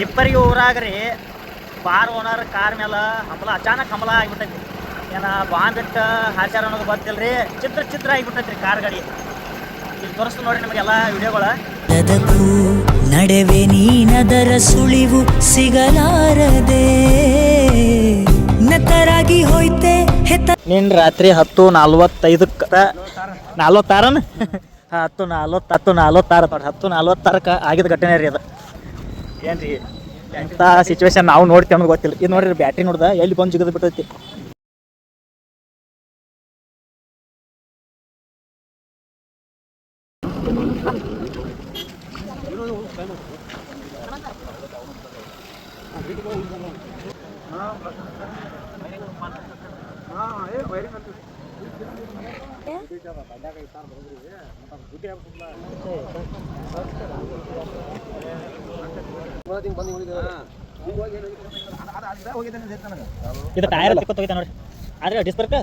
ಇಬ್ಬರಿಗೆ ಊರಾಗ್ರಿ bar owner car ಮೇಲೆ ಅಚಾನಕ್ ಹಮಲ ಆಗಿಬಿಟ್ಟೈತಿ. ಏನ ಬಾಂಬ್ ಇಟ್ಟು ಹಾಚಾರ ಅನ್ನೋದು ಗೊತ್ತಿಲ್ರಿ. ಚಿತ್ರ ಆಗಿಬಿಟ್ಟೈತ್ರಿ ಕಾರ್ ಗಾಡಿ. ಇಲ್ಲಿ ತೋರಿಸ್ತು ನೋಡಿ ನಿಮಗೆಲ್ಲ ವಿಡಿಯೋಗಳ. ನಡೆವೆ ನೀನದರ ಸುಳಿವು ಸಿಗಲಾರದೆ ನತರಾಗಿ ಹೋಯ್ತೆ ನಿನ್ನ ರಾತ್ರಿ 10:45 46 10:46 ಆಗಿದ ಘಟನೆ ರೀ ಅದು. ಏನ್ರಿ ಎಂಥ ಸಿಚುವೇಶನ್ ನಾವು ನೋಡ್ತೀವಿ ಅನ್ನೋದು ಗೊತ್ತಿಲ್ಲ. ಇದು ನೋಡ್ರಿ ಬ್ಯಾಟ್ರಿ ನೋಡ್ದ ಎಲ್ಲಿ ಬಂದು ಜಿಗಿದು ಬಿಟ್ಟೈತಿ. ಇದು ಟೈರ್ ತಿಕ್ಕೋತ ಹೋಗಿತ್ತ ನೋಡಿ. ಆದ್ರೆ ಡಿಸ್ಪರ್ಕ